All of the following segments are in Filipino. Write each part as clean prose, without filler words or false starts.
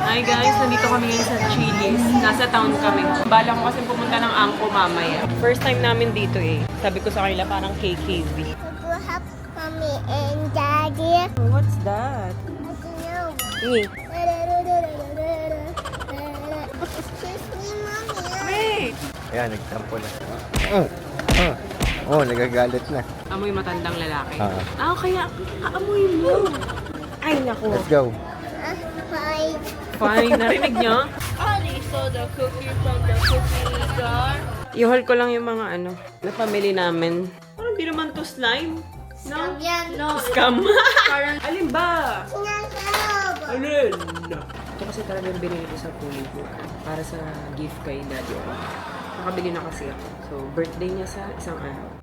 Hi guys, nandito kami ngayon sa Chili's. Nasa town kami. Bala ko kasi pumunta ng angko mamaya. First time namin dito eh. Sabi ko sa kanila parang KKV. To help mommy and daddy. What's that? I don't know. Ni. Excuse me, mommy. Wait! Ayan, nagtampo na. Nagagalit na. Amoy matandang lalaki. Oo. Kaya aamoy mo. Ay, naku. Let's go. Bye. Fine, narinig nyo? Honey, so the cookie from the cookie jar. I-haul ko lang yung mga na pamili namin. Parang di naman to slime. No? Yan. No, Scam. parang Alin ba? Sinasabi. Alin? Ito kasi talaga yung binili ko sa Puli para sa gift kay Daddy ko. Nakabili na kasi ako. So, birthday niya sa isang araw.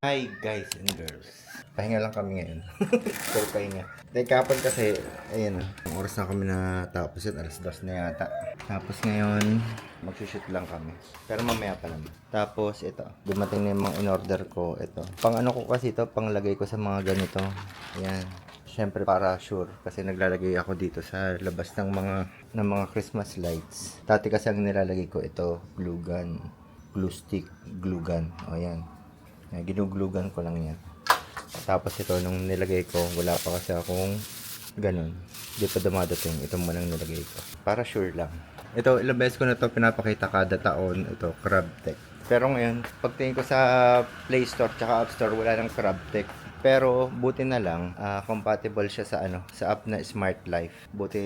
Hi guys and girls. Pahinga lang kami ngayon. Pero pahinga. Dahil kapon kasi, ayan ang oras na kami na tapos yun. Alas 2 na yata. Tapos ngayon, magsushoot lang kami. Pero mamaya pa naman. Tapos ito, dumating na yung mga in-order ko. Ito. Pang ano ko kasi ito, pang lagay ko sa mga ganito. Ayan. Siyempre para sure. Kasi naglalagay ako dito sa labas ng mga Christmas lights. Dati kasi ang nilalagay ko ito, glue gun. Glue stick, glue gun. O ayan. Ginuglugan ko lang yan. Tapos ito, nung nilagay ko, wala pa kasi akong ganun. Hindi pa dumadating. Ito mo lang nilagay ko. Para sure lang. Ito, ilang beses ko na ito pinapakita kada taon. Ito, CrabTech. Pero ngayon, pagtingin ko sa Play Store tsaka App Store, wala ng CrabTech. Pero buti na lang, compatible siya sa sa app na Smart Life. Buti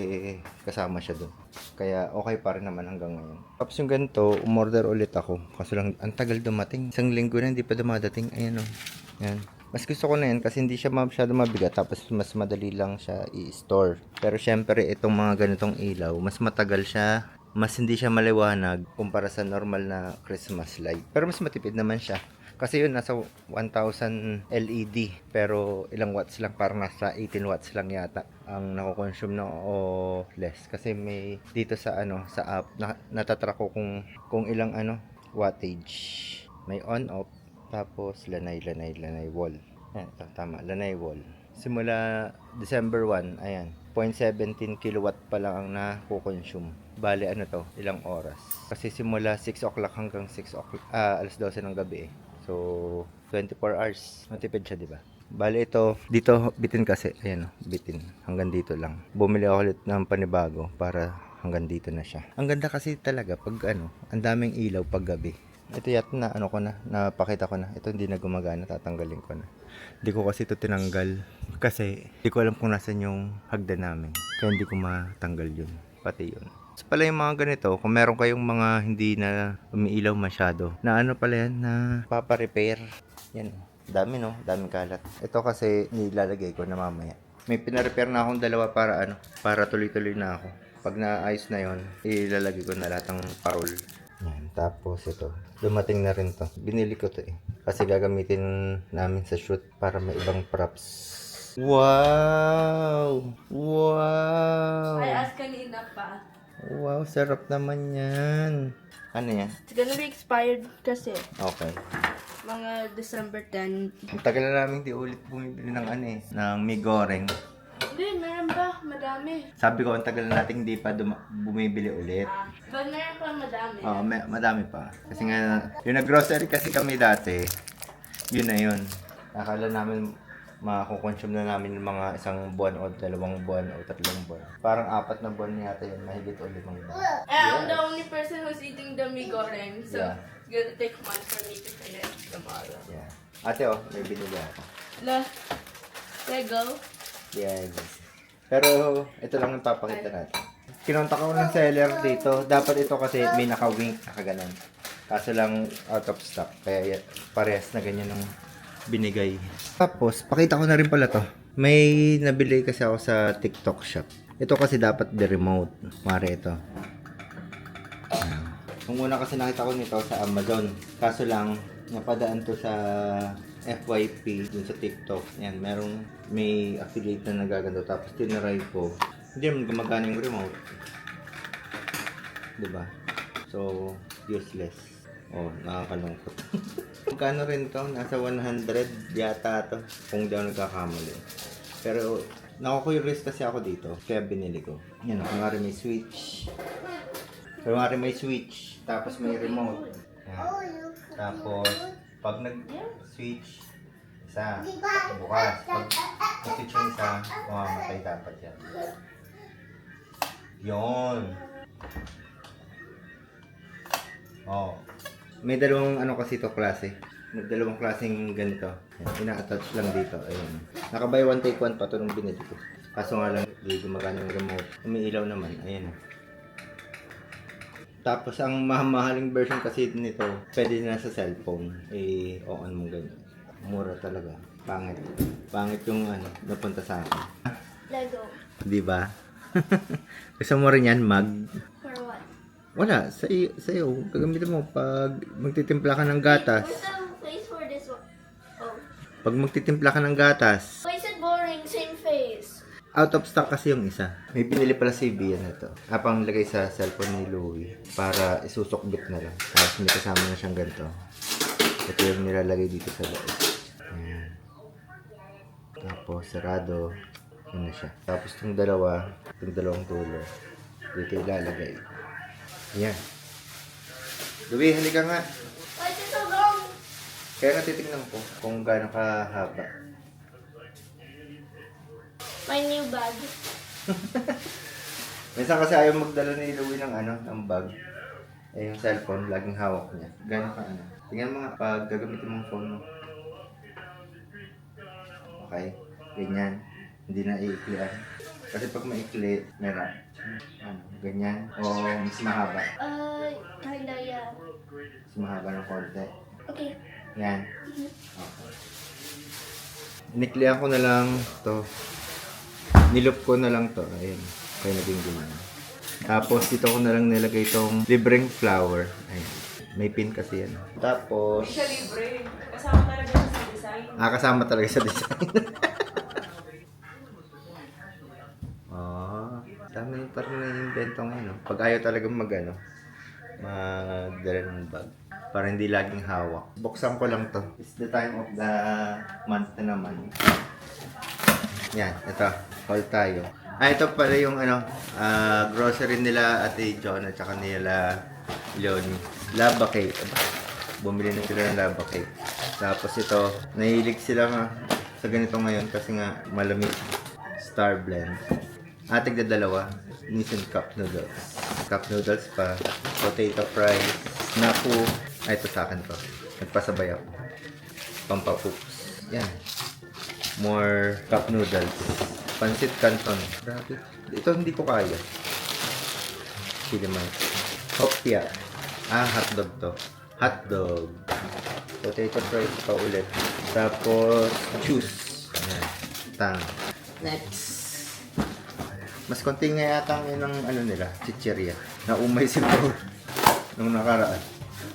kasama siya doon. Kaya okay pa rin naman hanggang ngayon. Tapos yung ganito, umorder ulit ako. Kaso lang, ang tagal dumating. Isang linggo na hindi pa dumadating. Ayan o. Yan. Mas gusto ko na yan kasi hindi siya masyado mabigat. Tapos mas madali lang siya i-store. Pero syempre, itong mga ganitong ilaw, mas matagal siya. Mas hindi siya maliwanag kumpara sa normal na Christmas light. Pero mas matipid naman siya. Kasi yun, nasa 1,000 LED. Pero ilang watts lang, parang nasa 18 watts lang yata ang nako-consume na o less. Kasi may dito sa sa app, natatrack ko kung ilang wattage. May on-off, tapos lanay wall. Ayan, tama, lanay wall. Simula December 1, ayan, 0.17 kilowatt pa lang ang nako-consume. Bale, ilang oras. Kasi simula 6 o'clock hanggang 6 o'clock, alas 12 ng gabi eh. So, 24 hours. Matipid siya, di ba? Bale, dito, bitin kasi. Ayan, bitin. Hanggang dito lang. Bumili ako ulit ng panibago para hanggang dito na siya. Ang ganda kasi talaga pag ang daming ilaw pag gabi. Ito yata na, napakita ko na. Ito hindi na gumagana, tatanggalin ko na. Hindi ko kasi ito tinanggal. Kasi, hindi ko alam kung nasan yung hagdan namin. Kaya hindi ko matanggal yun. Pati yun. Pala yung mga ganito, kung meron kayong mga hindi na umiilaw masyado, na pala yan, na papa-repair. Yan, dami daming kalat. Ito kasi nilalagay ko na mamaya. May pina-repair na akong dalawa para tuloy-tuloy na ako. Pag naayos na yon, ilalagay ko na lahat ng parol. Yan, tapos ito, dumating na rin to. Binili ko to kasi gagamitin namin sa shoot para may ibang props. Wow! Wow! I asked kanina pa. Wow, sarap naman yan. Ano yan? It's gonna be expired kasi. Okay. Mga December 10. Ang tagal na namin di ulit bumibili ng ng mie goreng. Hindi, meron ba? Madami. Sabi ko, ang tagal na natin di pa bumibili ulit. But meron pa madami. Oo, madami pa. Kasi nga, yung nag-grocery kasi kami dati, yun na yun. Akala namin makakonsume na namin ng mga 1 buwan o 2 buwan o 3 buwan. Parang 4 na buwan yata yun, mahigit o 5 buwan. I'm the only person who's eating the mee goreng. So, Yeah. it's gonna take one for me to finish tomorrow. Yeah. Ate may binili ako. Lego. Yes. Pero ito lang ang papakita natin. Kinontak ako ng seller dito. Dapat ito kasi may naka-wink, nakaganan. Kaso lang out of stock. Kaya parehas na ganyan ang binigay. Tapos, pakita ko na rin pala to. May nabili kasi ako sa TikTok shop. Ito kasi dapat the remote. Mare ito. Kung una kasi nakita ko nito sa Amazon. Kaso lang, napadaan to sa FYP dun sa TikTok. Yan, may affiliate na nagaganto. Tapos tinaray ko. Hindi naman gumagana yung remote. Diba? So, useless. Oh, nakakalungkot. Magkano rin to? Nasa 100 yata to. Kung di ako nagkakamali. Pero, naku-curious kasi ako dito. Kaya binili ko. Yan, kunwari may switch. Kunwari may switch. Tapos may remote. Yan. Tapos, pag nag-switch, isa, bukas. Pag nag-switch yung isa, mamamatay dapat yan. Yun. Oh. May dalawang ano kasi ito klase. May dalawang klaseng ganito. Ina-attach lang dito. Ayun. Naka-buy one take one pa ito nung binili ko. Kaso nga lang, hindi gumagana yung remote. Umiilaw naman. Ayan. Tapos ang mahaling version kasi nito, pwede na sa cellphone. On mo ganyan. Mura talaga. Pangit. Pangit yung ano, napunta sa akin. Lego. Di ba? Gusto mo rin yan, mag? For what? Wala, sa iyo. Gagamitin mo pag magtitimpla ka ng gatas. Where's the face for this one? Oh. Pag magtitimpla ka ng gatas, Why is it boring? Same face. out of stock kasi yung isa. May binili pala si Bian na ito. Apang lagay sa cellphone ni Louie para isusukbit na lang. Tapos may kasama na siyang ganito. Ito yung nilalagay dito sa loob. Ayan. Tapos sarado. Yun na siya. Tapos itong dalawang dulo. Dito ilalagay. Ayan. Louie, halika nga. Why is it so long? Kaya natitignan ko kung gaano kahaba. My new bag. Minsan kasi ayaw magdala ni Louie ng bag. Eh, yung cellphone, laging hawak niya. Gano'n ka ano. Tingnan mo nga, pag gagamitin mong phone mo. Okay? Ganyan. Hindi na iiklian. Kasi pag maikli, meron. Ano, ganyan. O mas mahaba. Kinda, yeah. Mas mahaba ng konti. Okay. Yan. Okay. Iniklian ko na lang to. Niloop ko na lang to. Ayun. Kaya naging ganyan. Tapos dito ko na lang nilagay itong libreng flower. Ayun. May pin kasi yan. Tapos... Hindi siya libre. Kasama talaga siya sa design. Kasama talaga sa design. Dami parang na-invento ngayon. Pag ayaw talagang magdala ng bag. Para hindi laging hawak. Buksan ko lang to. It's the time of the month na naman. Yan, ito. Haul tayo. Ito pala yung grocery nila Ate John at saka nila Leonie. Lava cake. Bumili na sila ng lava cake. Tapos ito, nahilig sila sa ganito ngayon kasi nga malamig. Star blend. Atig na dalawa. Nissan cup noodles. Cup noodles pa. Potato fries. Snapu. Ito sa akin to. Nagpasabay ako. Pampapoops. Yan. More cup noodles. Pancit canton. Grabe. Ito hindi ko kaya. Chili man. Hopia. Hotdog to. Hotdog. Potato fries pa ulit. Tapos, juice. Ayan. Tang. Next. Mas konti nga yata ng nila, chichirya. Naumay siguro nung nakaraan.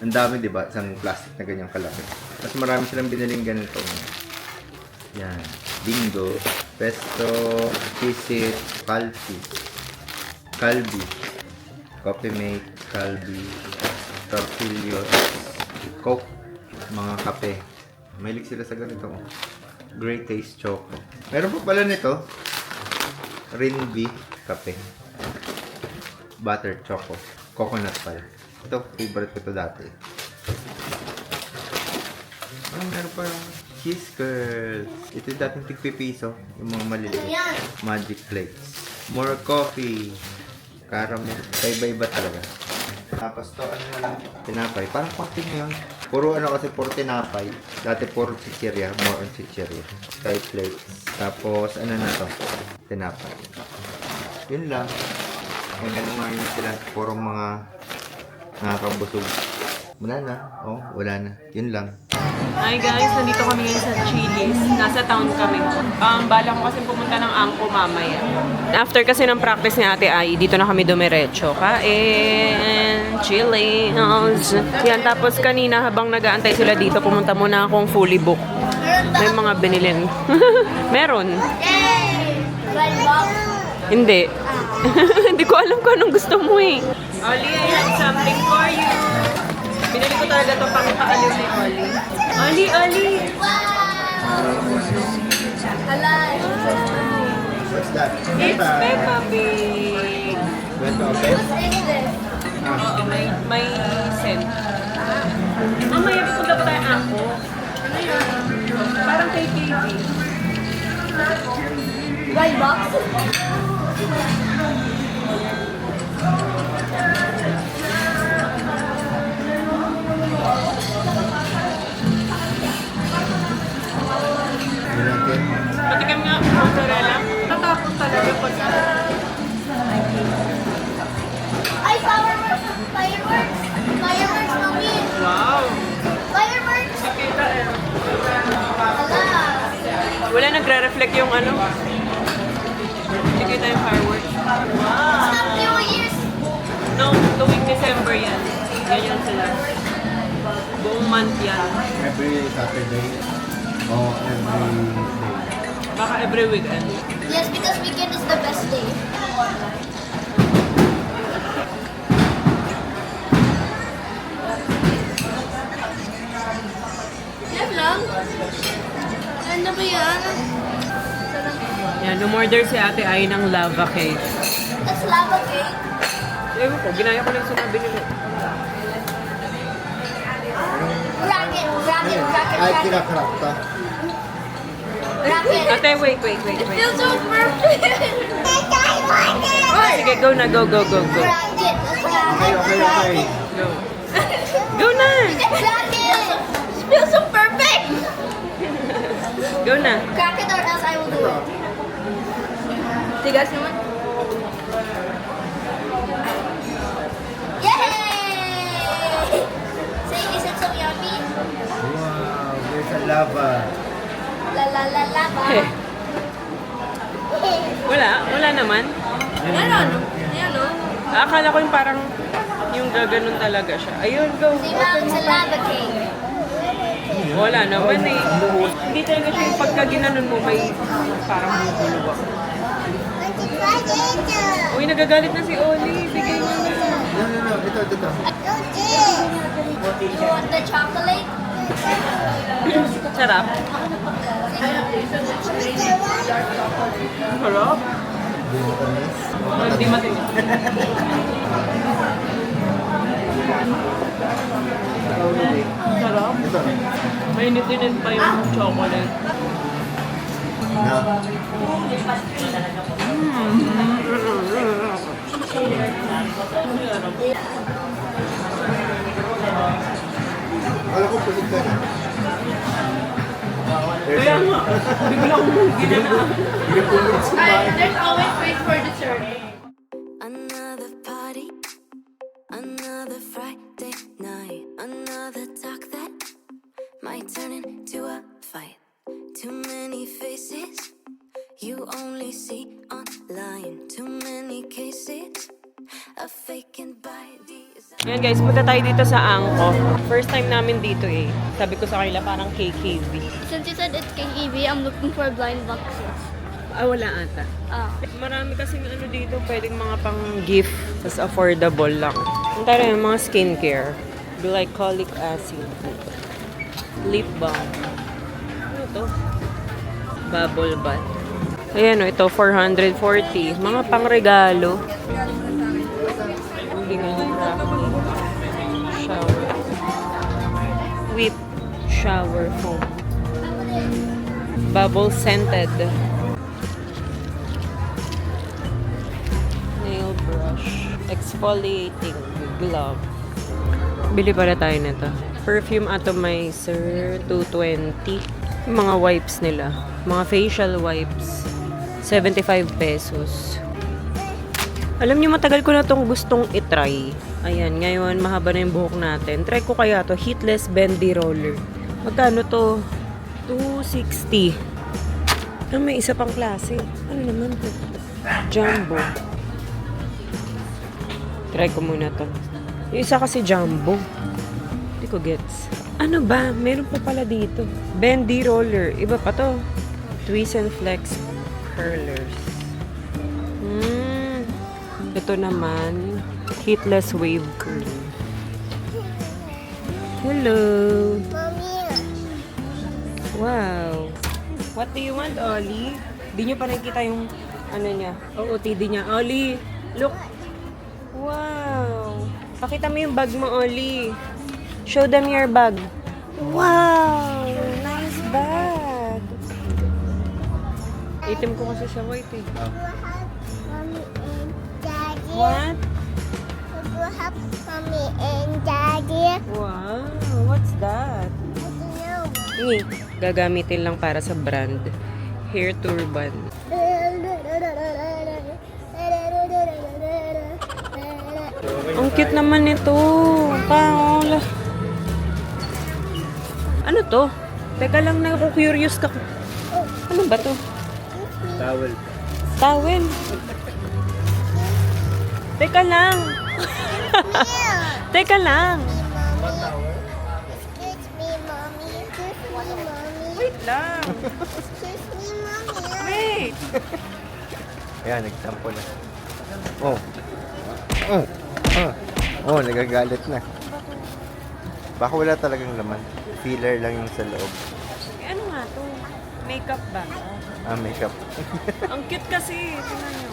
Ang dami, di ba? Isang plastic na ganyang kalaki. Mas marami silang biniling ganito. Yan. Bingo. Pesto. Pisit. Calbi. Coffee Mate. Calbi. Tortillos. Coke. Mga kape. Mahilig sila sa ganito. Great Taste Choco. Meron pa pala nito. Rinby kape. Butter choco. Coconut pala. Ito, favorite ko ito dati. Meron pa cheese curls. Ito yung dating tigpipiso. Yung mga maliliit. Magic flakes. More coffee. Caramel. Iba-iba talaga. Tapos to, na lang? Tinapay. Parang coffee ngayon. Puro kasi puro tinapay. Dati puro chichirya. More on chichirya. Sky flakes. Tapos, na to? Tinapay. Yun lang. Ngayon sila. Puro mga nakakabusog. Wala na. Wala na. Yun lang. Hi guys, nandito kami ngayon sa Chili's. Nasa town kami. Bala ko kasi pumunta ng angko mamaya. After kasi ng practice ni Ate Ai, dito na kami dumiretso. Kain, Chili's. Yan, tapos kanina habang nag-aantay sila dito, pumunta muna akong fully book. May mga binilin. Meron. Hindi. Hindi ko alam kung anong gusto mo eh. Oli, Something for you. Binili ko talaga to pang paaliw ni Oli. Oli! What's that? It's Peppa Pig. Peppa Pig? What is this? May scent. Mamaya pupunta pa tayo ako. Ano yun? Parang kay KB. White box? United. Patikim nga, mozzarella. Tatapos talaga pag... Ay, fireworks! Fireworks! Fireworks, mami! Wow! Fireworks! Nakita eh. Ala! Wala nagre-reflect yung ano. Nakita yung fireworks. Stop New Year's! No, tuwing December yan. Ganyan sila. Buong month yan. Every Saturday. Oh, every day. Baka every weekend. Yes, because weekend is the best day. Yan lang? Ano ba yan? Yan, umorder si Ate Ai ng lava cake. That's lava cake. Ewan ko, ginaya ko lang sinabi nila. Rocket, rocket, rocket, Ay, rocket. kinakrap ka. Rocket. Ate, wait. Feels so perfect. Sige, go na, go. Rocket. Okay. Go. Go na! Rocket. Feels so perfect. Go na. Crack it or else I will do it. Tigas naman. Yay! Say, is it so yummy? Wow, there's a lava. La la la lava. Eh, wala naman. Meron. Ayan o. Akala ko yung parang yung gaganon talaga siya. Ayun, go. Si Mom, it's a lava cake. Wala naman eh. Hindi talaga siya yung pagka ginanon mo may parang bubuluwak. Uy, nagagalit na si Oli. Bigay niya na. No. Ito. You want the chocolate? Sarap. Sarap. Hindi matingin. Sarap. Ito. Mainit-init pa yung chocolate. Na. Wala ko pulit ka na. Kaya nga, bigla kong ginana. There's always space for dessert. Another party, another Friday night, another talk that might turn into a fight. Too many faces you only see online, too many cases of faking by design. Yan guys, punta tayo dito sa Angko. First time namin dito eh. Sabi ko sa kanila parang KKV. Since you said it's KEV, I'm looking for blind boxes. Ah, wala ata. Oh. Marami kasi ano dito, pwedeng mga pang gift. Tapos affordable lang. Ang tayo yung mga skincare. Glycolic acid. Lip balm. Ano to? Bubble bath. Ayan o, ito 440. Mga pang regalo. Hindi nga shower. Whip shower foam. Bubble scented. Nail brush. Exfoliating glove. Bili pala tayo nito. Perfume atomizer, 220. Yung mga wipes nila. Mga facial wipes. 75 pesos. Alam niyo, matagal ko na itong gustong itry. Ayan, ngayon mahaba na yung buhok natin. Try ko kaya to Heatless Bendy Roller. Magkano to? 260. Ah, may isa pang klase. Ano naman to? Jumbo. Try ko muna to. Yung isa kasi jumbo. Hindi ko gets. Ano ba? Meron pa pala dito. Bendy Roller. Iba pa to. Twist and Flex Curlers. Ito naman, Heatless Wave Cream. Hello. Mommy. Wow. What do you want, Ollie? Di nyo pa nakikita yung ano niya, OOTD niya. Ollie, look. Wow. Pakita mo yung bag mo, Ollie. Show them your bag. Wow! Nice bag. Itim ko kasi siya white eh. Mommy and Daddy. What? We will have Mommy and Daddy. Wow. What's that? I don't know. Ini, gagamitin lang para sa brand. Hair turban. Ang cute naman nito. Paola. Ano to? Teka lang, naku-curious ka. Ano ba to? Towel. Towel. Teka lang. Teka lang. Excuse me, Mommy. Excuse me, Mommy. Wait lang. Excuse me, Mommy. Wait. Ayan, nagtampo na. Oh. Oh. Oh. Oh, nagagalit na. Baka wala talagang laman. Filler lang yung sa loob. Eh, ano nga to? Makeup ba? Ah, makeup. Ang cute kasi. Tingnan nyo.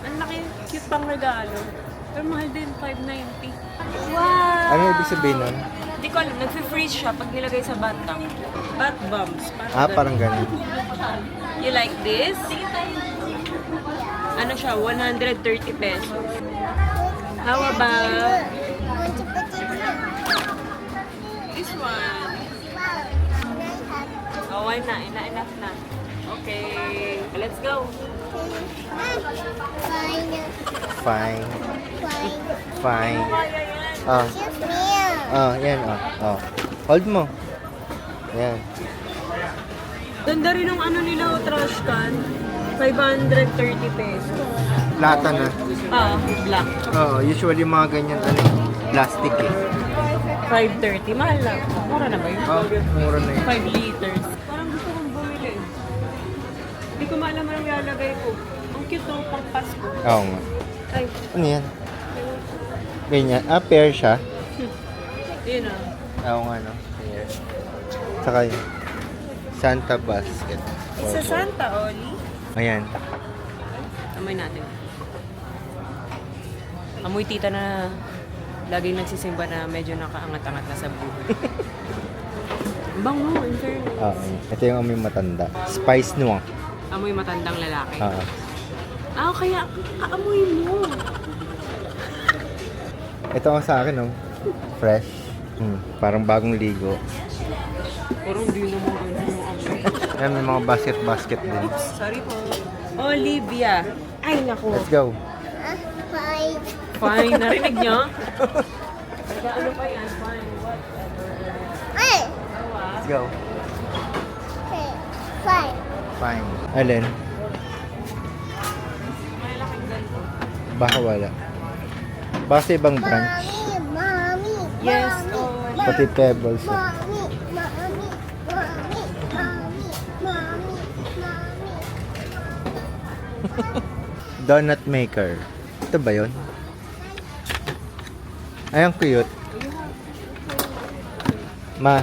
Ang laki. Cute pang regalo. Pero mahal din. $5.90. Wow! Ano ibig sabihin nun? Hindi ko alam. Nag-freeze siya pag nilagay sa batang. Bat bombs. Ah, parang ganun. You like this? Ano siya? 130 pesos. How about Want to put it here? this one? Wow. Can I have Oh, why na? Enough na. Okay. Let's go. Fine. Fine. Fine. Fine. Kaya yan. Ah, Excuse me. yan. Oh. Hold mo. Yan. Ganda rin ng ano nila, trash can. 530 pesos. Lata na. Ah, black. Oo, usually mga ganyan, plastic eh. 530. Mahal lang. Mura na ba yun? Oh, mura na yun. 5 liters. Parang gusto kong bumili. Hindi ko maalam anong ilalagay ko. Ang cute ng pang Pasko. Oo nga. Ay, Ano yan? Ganyan. Ah, pair siya. yun ah. Oo nga, no? Pair. Saka yun. Santa basket. Isa Santa, Oli. Ayan. Amoy natin. Amoy tita na laging nagsisimba na medyo nakaangat-angat na sa buhay. Bango, in fairness. Oo. Ito yung amoy matanda. Spice noir. Amoy matandang lalaki. Oo. Ah, kaya kaamoy mo. Ito ang sa akin, no? Fresh. Parang bagong ligo. Parang di naman ganun yung amoy. Ayan, may mga basket din. Sorry po. Olivia. Ay, naku. Let's go. Fine. Fine. Narinig niyo? Ano pa yan? Fine. Whatever. Hey. Let's go. Okay. Fine. Fine. Alin? May laking ganito. Baka wala. Baka sa ibang branch. Mommy. Yes, Mommy. oh. Pati pebbles. Eh. Mommy. Mommy. Mommy. Mommy. Mommy. Mommy. Donut maker. Ito ba yun? Ay, ang cute. Ma.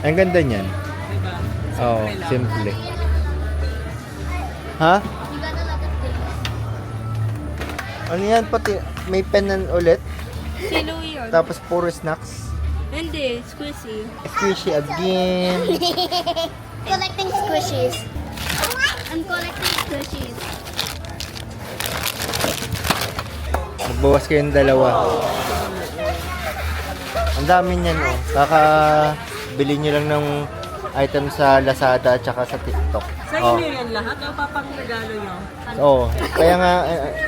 Ang ganda niyan. Diba? Oo, lang. simple. Ha? Ano yan? Pati may penan ulit. Sino yun? Tapos puro snacks. Hindi, squishy. Squishy again. Collecting squishies. I'm collecting squishies. Magbawas kayong dalawa. Ang dami niyan, oh. Kaka bili nyo lang ng item sa Lazada at saka sa TikTok. Sa Oh. inyo yan lahat o papang regalo nyo? Oo. Kaya nga,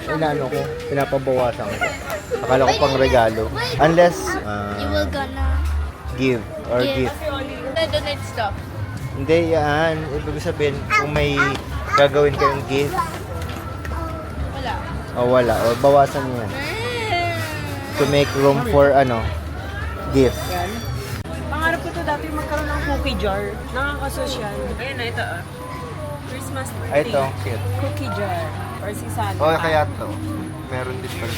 inaano ko, pinapabawasan ko. Akala ko pang regalo. Unless, You will gonna give or gift. donate stuff. Hindi, yan. Ibig sabihin, kung may gagawin kayong gift, Wala. o wala, o bawasan nyo yan. To make room for, gift. Yan. Pangarap ko to dati magkaroon ng cookie jar. Nakakasosyal. Ayan na, ito ah. Christmas tree. Ay, ito, cute. Cookie jar. Or si Santa. O, kaya to. Meron din pala.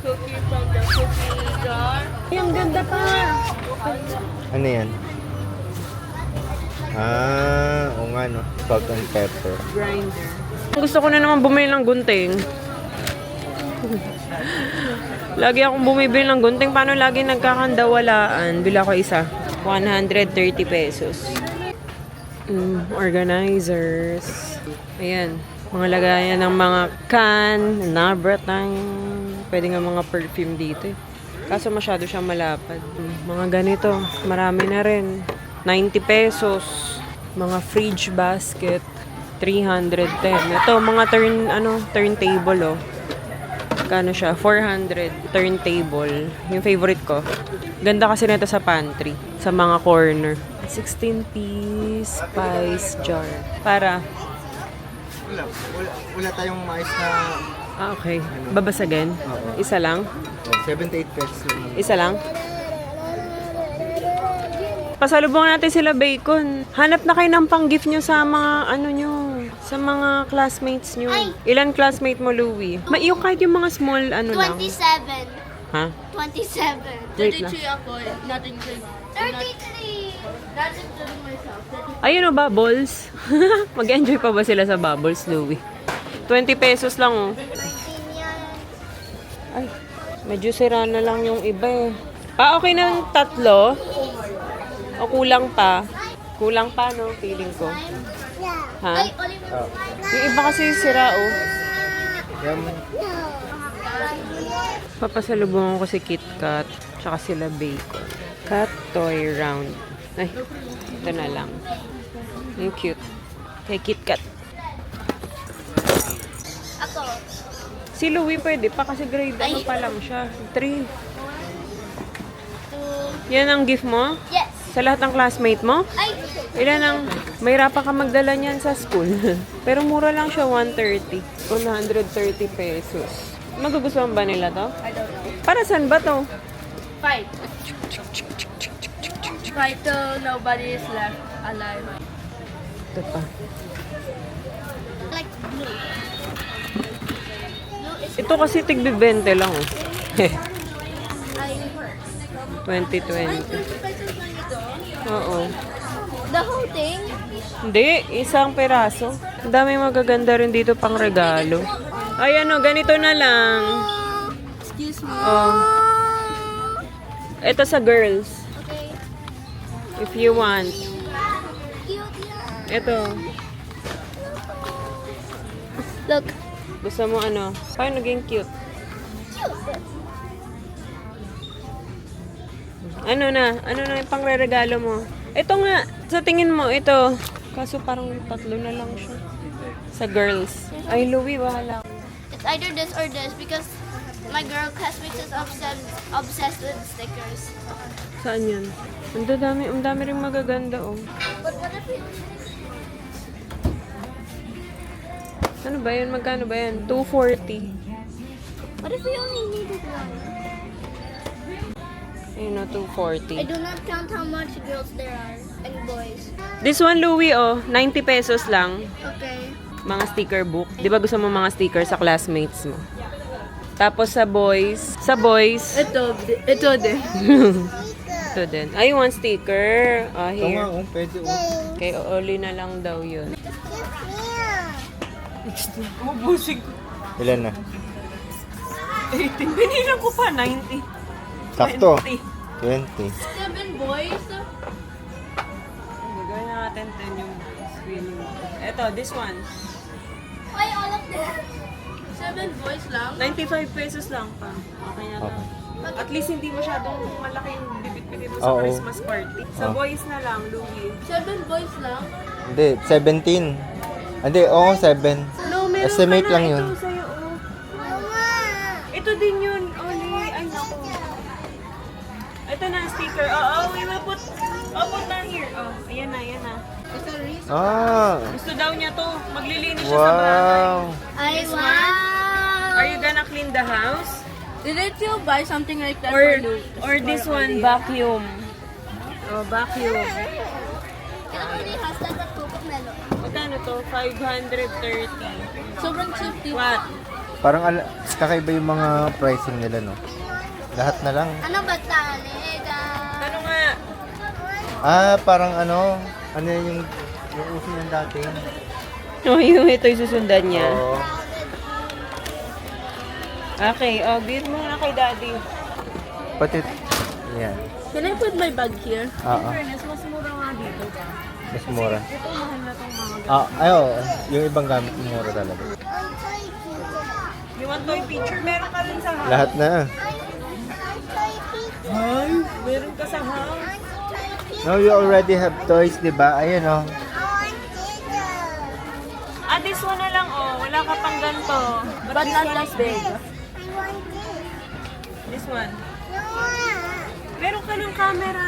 cookie from the cookie jar. Ay, ang ganda pa! Ano yan? Oo nga no. Salt and pepper. Grinder. Gusto ko na naman bumili ng gunting. Lagi akong bumibili ng gunting. Paano lagi nagkakandawalaan? Bila ko isa. 130 pesos. Organizers. Ayan. Mga lagayan ng mga can, nabratang. Pwede nga mga perfume dito eh. Kaso masyado siyang malapad. Mga ganito. Marami na rin. 90 pesos. Mga fridge basket. 310. Ito, mga turntable oh. Kano siya? 400 turntable. Yung favorite ko. Ganda kasi nito sa pantry. Sa mga corner. 16-piece spice jar. Para, Wala tayong mais na okay. Babasagin? Oo. Isa lang? 78 pesos lang. Isa lang? Pasalubungan natin sila bacon. Hanap na kayo ng pang-gift nyo sa mga sa mga classmates nyo. Ilan classmate mo, Louie? Yung kahit yung mga small lang. 27. Ha? 27. Wait na. 33 ako, not including. 33. Not including myself. Ayun o, bubbles. Mag-enjoy pa ba sila sa bubbles, Louie? 20 pesos lang oh. 19 yan. Ay, medyo sira na lang yung iba eh. Okay na yung tatlo? O kulang pa? Kulang pa, no? Feeling ko. Ha? Ay, Oliver. Yung iba kasi sira, oh. Yan. Papasalubungan ko si KitKat, tsaka sila bacon. Cat toy round. Ay, ito na lang. Ang cute. Kay KitKat. Ako. Si Louie pwede pa kasi grade ano pa lang siya. 3. 2. Yan ang gift mo? Yes. Sa lahat ng classmate mo? Ay. Ilan ang mahirapan ka magdala niyan sa school. Pero mura lang siya, 130. 130 pesos. Magugustuhan ba nila to? I don't know. Para saan ba to? Fight. Fight till nobody is left alive. Ito pa. Like blue. Blue is Ito kasi tig-20 lang oh. I 2020. pesos lang ito. Oo. the whole thing. Hindi, isang peraso. Ang dami magaganda rin dito pang regalo. Ay ano, ganito na lang. Excuse me. Oh. Ito sa girls. Okay. If you want. Cute yan. Ito. Look. Gusto mo ano? Paano naging cute? Cute. Ano na? Ano na yung pangre-regalo mo? Ito nga, sa tingin mo, ito. Kaso parang tatlo na lang siya. Sa girls. Ay, Louie, bahala. It's either this or this because my girl classmates is obsessed with stickers. Saan yan? Ang dami rin magaganda, oh. But what if we... Ano ba yan? Magkano ba yan? 240. What if we only needed one? Ayun na, I 240. do not count how much girls there are and boys. This one, Louie, oh. 90 pesos lang. Okay. Mga sticker book. Di ba gusto mo mga sticker sa classmates mo? Tapos sa boys. Ito din. Ito din. Ay, one sticker. Ito nga, Here. pwede Kay Oli na lang daw yun. Ilan na? 18. Binilang ko pa, 90. Sakto. 20. 20. 7 boys. Gawin na natin 10 yung screen. Ito, this one. Why all of them? 7 boys lang. 95 pesos lang pa. Okay na lang. At least hindi masyadong malaki yung bibit-bibit mo sa Oo. Christmas party. Sa boys na lang, Louie. 7 boys lang. Hindi, 17. Hindi, oo, 7. No, meron Estimate ka na lang yun. ito sa'yo, oh. Mama! Ito din yun, Oli. Ay, naku. Ito na ang sticker. Oo, we will put down here. Oh, ayan na, ayan na. Ah, Gusto daw niya to. Maglilinis siya sa bahay. wow. Ay, This wow! one? Are you gonna clean the house? Didn't you buy something like that Or for Luke? or this one, vacuum? Oh, vacuum. It only has that at Coco Melon. Magkano to? 530. Sobrang cheap, di ba? What? Parang kakaiba yung mga pricing nila, no? Lahat na lang. Ano ba talaga? Ano nga? Parang ano yung uso ng dati. Oh, yung ito yung susundan niya. Oo. Okay, beer mo na kay daddy. Pati, yan. Can I put my bag here? Oo. Fairness, mas mura nga dito. Mas mura. Ito, mahal na itong mga Yung ibang gamit mura talaga. You want toy picture? Meron ka rin sa house. Lahat na. Ay, meron ka sa house. No, you already have toys, di ba? Ayun, oh. This one na lang, oh. Wala ka pang ganito. But not that big. This one. Meron ka ng camera.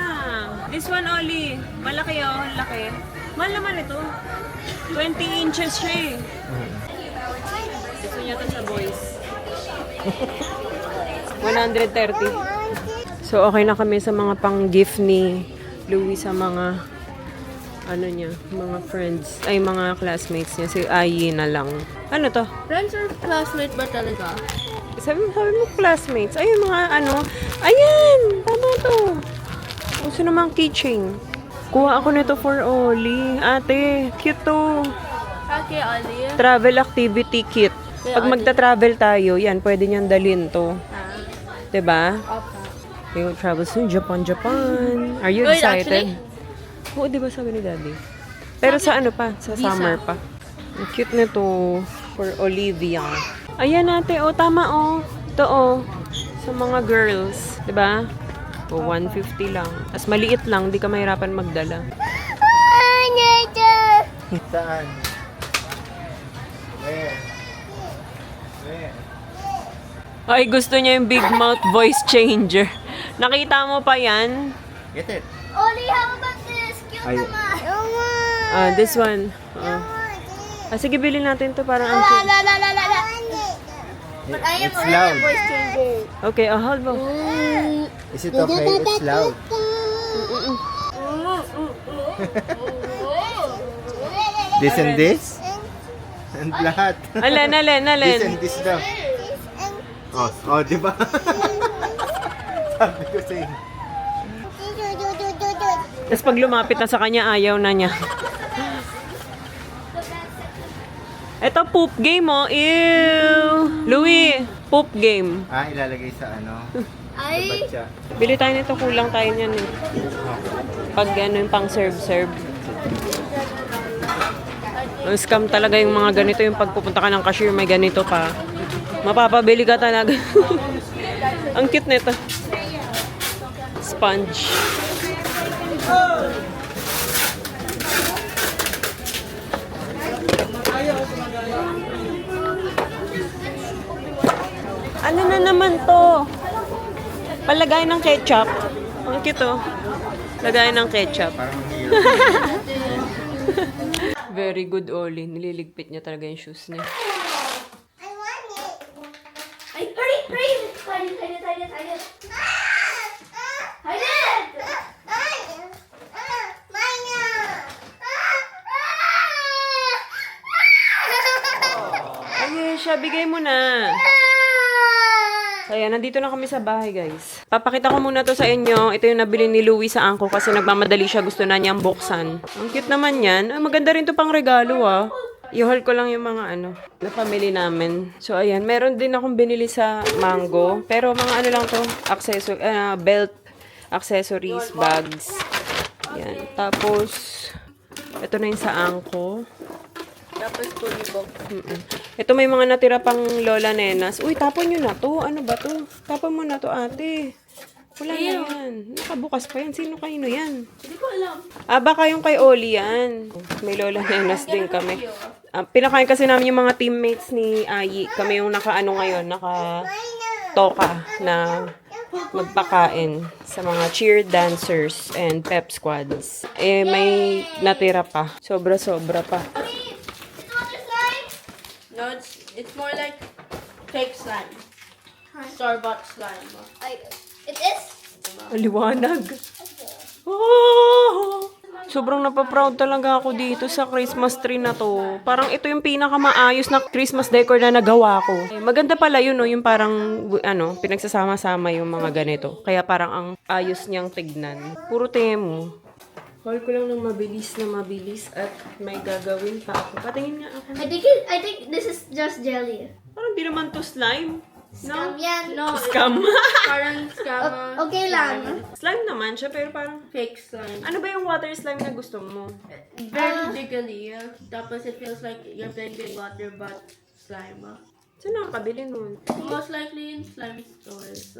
This one, Oli. Malaki, oh. Laki. Mahal naman ito. 20 inches siya, eh. Gusto niya ito sa boys. 130. So, okay na kami sa mga pang-gift ni Louie sa mga mga friends, ay mga classmates niya. Si Ayi na lang. Ano to? Friends or classmate ba talaga? Sabi mo classmates. Ayun mga Ayan! Tama to. Gusto namang keychain. Kuha ako nito for Oli. Ate, cute to. Okay, Ali. Travel activity kit. Pag magta-travel tayo, yan, pwede niyan dalhin to. Diba? We will travel soon. Japan. Are you Wait, excited? actually? Oo, di ba sabi ni Daddy? Pero sa ano pa? Sa summer pa. Ang cute nito for Olivia. Ayan ate, tama Ito sa mga girls. Di ba? 150 lang. As maliit lang, di ka mahirapan magdala. Saan? Where? Ay, gusto niya yung big mouth voice changer. Nakita mo pa yan? Get it. Oli, how about this? Cute Ay. naman. This one. Sige, bilhin natin to parang ang cute. But I am It's already loud. a voice changer. Okay, hold mo. Is it okay? It's loud. This and this? And lahat. Alin. This and this daw. Di ba? Sabi ko sa'yo. Tapos pag lumapit na sa kanya, ayaw na niya. Ito, poop game, Ew! Louie, poop game. Ilalagay sa Ay, batya. Bili tayo nito, kulang tayo niyan eh. Pag yung pang serve. Ang scam talaga yung mga ganito, yung pagpupunta ka ng cashier, may ganito pa. Mapapabili ka talaga. Ang cute nito. Sponge. Ano na naman to? Palagay ng ketchup. Ang cute oh. Lagay ng ketchup. Parang mahirap. Very good, Oli. Nililigpit niya talaga yung shoes niya. ay, hurry! Hide it! Hide it! Ay, siya, bigay mo na. Kaya, nandito na kami sa bahay, guys. Papakita ko muna to sa inyo. Ito yung nabili ni Louie sa angko kasi nagmamadali siya. Gusto na niyang buksan. Ang cute naman yan. Maganda rin to pang regalo, ah. I-haul ko lang yung mga na pamili namin. So, ayan. Meron din akong binili sa Mango. Pero mga lang to. Belt, accessories, bags. Ayan. Tapos, ito na yung sa angko. Tapos tulibok. Ito may mga natira pang Lola Nenas. Uy, tapon nyo na to. Ano ba to? Tapon mo na to, ate. Wala na yan. Nakabukas pa yan. Sino kayo yan? Hindi ko alam. Baka yung kay Oli yan. May Lola Nenas din kami. Pinakain kasi namin yung mga teammates ni Ayi. Kami yung ngayon, naka-toka na magpakain sa mga cheer dancers and pep squads. May natira pa. Sobra-sobra pa. No, it's more like fake slime. Starbucks slime. It is? Aliwanag. Oh! Sobrang napaproud talaga ako dito sa Christmas tree na to. Parang ito yung pinakamaayos na Christmas decor na nagawa ko. Eh, maganda pala yun, no? Yung parang, pinagsasama-sama yung mga ganito. Kaya parang ang ayos niyang tignan. Puro temo. Call ko lang ng mabilis at may gagawin pa ako. Patingin nga ako. I think this is just jelly. Parang di naman to slime. No? Yan. No, Scam. parang scam. Okay lang. Slime naman siya, pero parang... Fake slime. Ano ba yung water slime na gusto mo? Very jiggly. Tapos it feels like you're playing with water but slime. Saan nakakabili nun? Most likely in slime stores.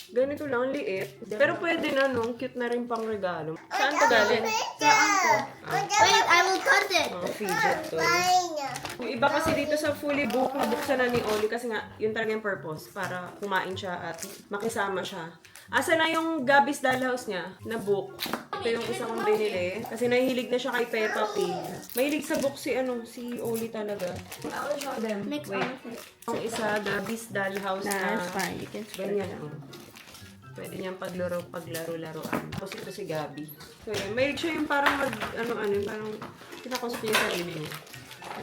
Ganito lang, liit. Pero pwede na, no? Cute na rin pang regalo. Saan to galing? Saan ko? Wait, I will cut it. Mga fidget toys. Yung iba kasi dito sa fully book, nabuksan na ni Oli kasi nga, yun talaga yung purpose para kumain siya at makisama siya. Asa na yung Gabby's Dollhouse niya na book? Ito yung isa kong binili. Kasi nahihilig na siya kay Peppa Pig. Mahilig sa book si Oli talaga. Mix Wait. all of it. Yung isa, Gabby's Dollhouse na. fine. You can Ganyan, Pwede niyang paglaro-laruan. Tapos ito si Gabby. So, yun. Mahilig siya yung parang parang kinakonsult niya sa sarili niya.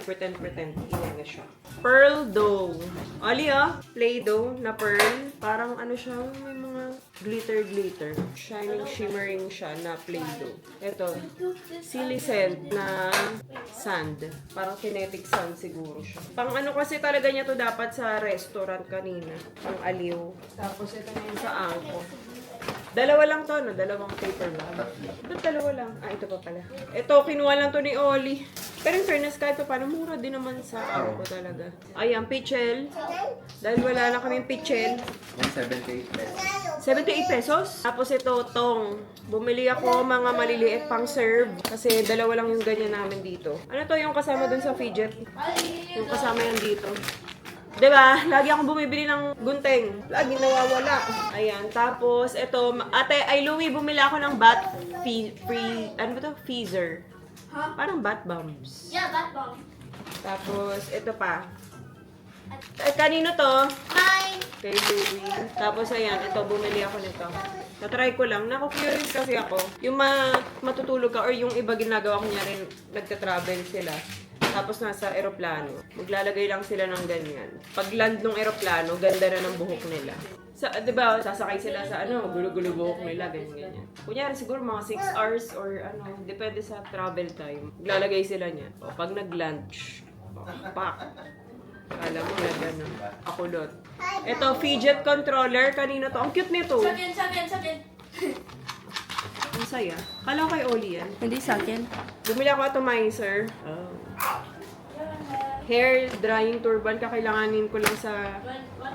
Pretend. Iyan na siya. Pearl dough. Oli, Play-doh na pearl. Parang siya, may mga glitter. Shining, shimmering siya na Play-doh. Ito, silicent na sand. Parang kinetic sand siguro siya. Pang kasi talaga niya to dapat sa restaurant kanina. Pang aliw. Tapos ito na yung sa angko. Dalawa lang to, dalawang paper bag. Ba't dalawa lang? Ito pa pala. Ito, kinuha lang to ni Oli. Pero in fairness, kahit pa paano, mura din naman sa angko talaga. Ayan, pichel. Dahil wala na kaming pichel. 78 pesos. 78 pesos. Tapos ito, tong. Bumili ako mga maliliit pang serve. Kasi dalawa lang yung ganyan namin dito. Ano to yung kasama dun sa fidget? Yung kasama yan dito. Diba? Lagi akong bumibili ng gunting. Lagi nawawala. Ayan. Tapos, ito, ate, Louie, bumili ako ng bat freezer. Huh? Parang bat bombs. Yeah, that bomb. Tapos, ito pa. Kanino to? Mine. Kay Louie. Tapos, ayan, ito, bumili ako nito. Natry ko lang. Naku-curious kasi ako. Yung matutulog ka or yung iba ginagawa ko niya rin, nagka-travel sila. Tapos nasa eroplano. Maglalagay lang sila ng ganyan. Pag land ng eroplano, ganda na ng buhok nila. Diba, sasakay sila sa gulo-gulo buhok nila, ganyan. Kunyari siguro mga 6 hours or depende sa travel time. Maglalagay sila niya. O, pag nag-lunch, pak. Alam mo na gano'n. Akulot. Ito, fidget controller. Kanino to? Ang cute nito. Sakin. Ang saya. Kala ko kay Oli yan. Hindi sakin. Bumili ako atomizer. Hair drying turban. Kakailanganin ko lang sa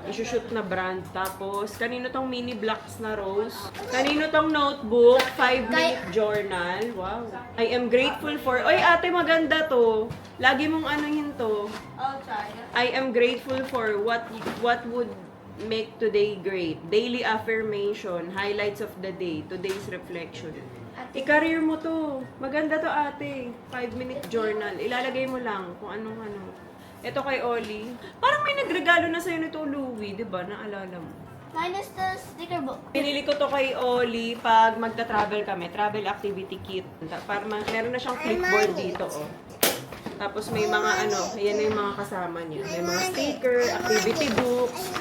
isushoot na brand. Tapos, kanino tong mini blocks na rose? Kanino tong notebook? 5-minute journal. Wow. I am grateful for... Oy, ate, maganda to. Lagi mong anuhin to. I'll try. I am grateful for what would make today great. Daily affirmation, highlights of the day, today's reflection. I-career mo to. Maganda to, ate. 5-minute journal. Ilalagay mo lang kung anong. Ito kay Oli. Parang may nagregalo na sa'yo nito, Louie. Diba? Naalala mo. Mine is the sticker book. Pinili ko to kay Oli pag magta-travel kami. Travel activity kit. Meron na siyang clipboard dito, Tapos may mga ayan na yung mga kasama niya. May mga sticker, activity books.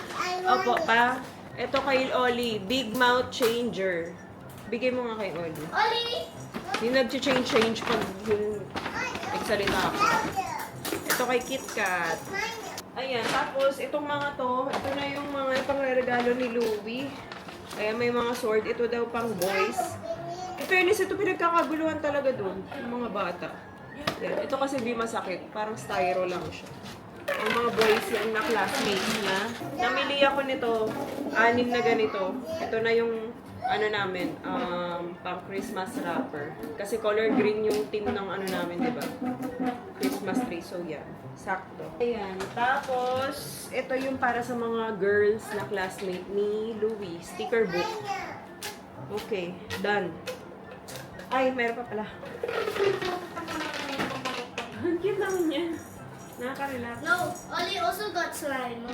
Opo, pa. Ito kay Oli, Big Mouth Changer. Bigay mo nga kay Oli. Oli! Yung nag-change pag yung nagsalita ako. Ito kay KitKat. Ayan, tapos itong mga to, ito na yung mga pangregalo ni Louie. Ayan, may mga sword. Ito daw pang boys. In fairness, ito pinagkakaguluhan talaga dun, yung mga bata. Yan. Ito kasi di masakit. Parang styro lang siya. Ang mga boys yan na classmates niya. Namili ako nito. 6 na ganito. Ito na yung namin, pang Christmas wrapper. Kasi color green yung team ng namin, di ba? Christmas tree. So, yan. Sakto. Ayan. Tapos, ito yung para sa mga girls na classmate ni Louie. Sticker book. Okay. Done. Ay, meron pa pala. Ang cute naman yan. Nakaka-relax. No, Oli also got slime.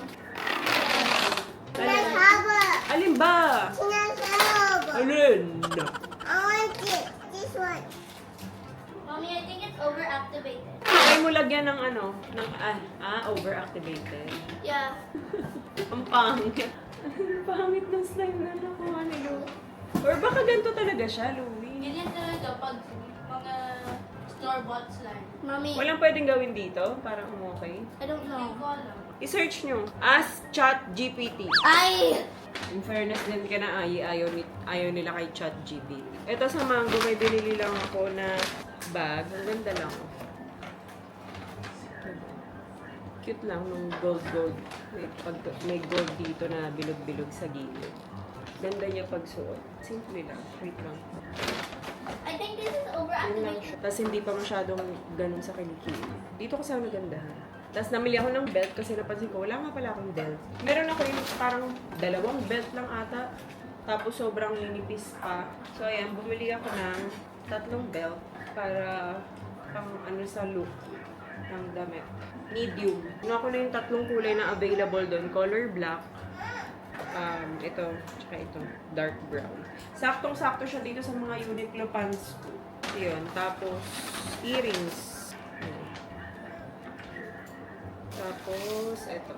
Alin ba? Alin? I want it. This one. Mommy, I think it's overactivated. Try mo lagyan ng overactivated. Yeah. Ang pangit. Ang pangit ng slime na nakuha ni Lou. Or baka ganito talaga siya, Louie. Ganyan talaga pag mga store-bought slime. Mommy, Walang pwedeng gawin dito para umokay. I don't Hindi ko know. alam. I-search nyo. Ask ChatGPT. Ay! In fairness din ka na ayaw nila kay ChatGPT. Ito sa Mango, may binili lang ako na bag. Ang ganda lang. Cute lang nung gold. May gold dito na bilog-bilog sa gilid. Ganda niya pag suot. Simple lang. Wait lang. I think this is Yun lang overactivated. siya. Tapos hindi pa masyadong ganun sa kilikili. Dito ko sa nagandahan. Tapos namili ako ng belt kasi napansin ko, wala nga pala akong belt. Meron ako yung parang 2 belt lang ata. Tapos sobrang nipis pa. So ayan, bumili ako ng 3 belt para pang ano sa look ng damit. Medium. Ano ako na yung 3 kulay na available doon. Color black. Ito, tsaka ito, dark brown. Saktong-sakto siya dito sa mga Uniqlo pants ko. Yun. Tapos, earrings. Ayan. Tapos, ito.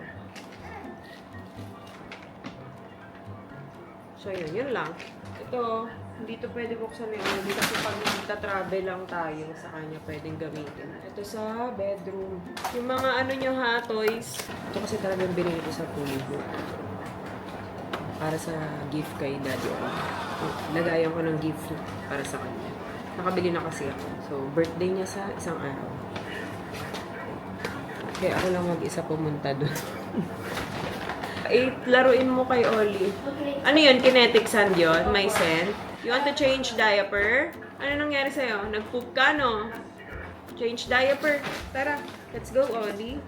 So, yun lang. Ito, hindi to pwede buksan yun. Hindi kasi pag nagta-travel lang tayo, sa kanya pwedeng gamitin. Ito sa bedroom. Yung mga ano nyo ha, toys. Ito kasi talagang binili ko sa Pulibo. Para sa gift kay Daddy. Lagayan ko ng gift para sa kanya. Nakabili na kasi ako. So, birthday niya sa isang araw. Kaya ako lang mag-isa pumunta doon. Laruin mo kay Oli. Okay. Ano yun? Kinetic sand yun? May scent? You want to change diaper? Ano nangyari sa'yo? Nag-poop ka, no? Change diaper. Tara, let's go, Oli.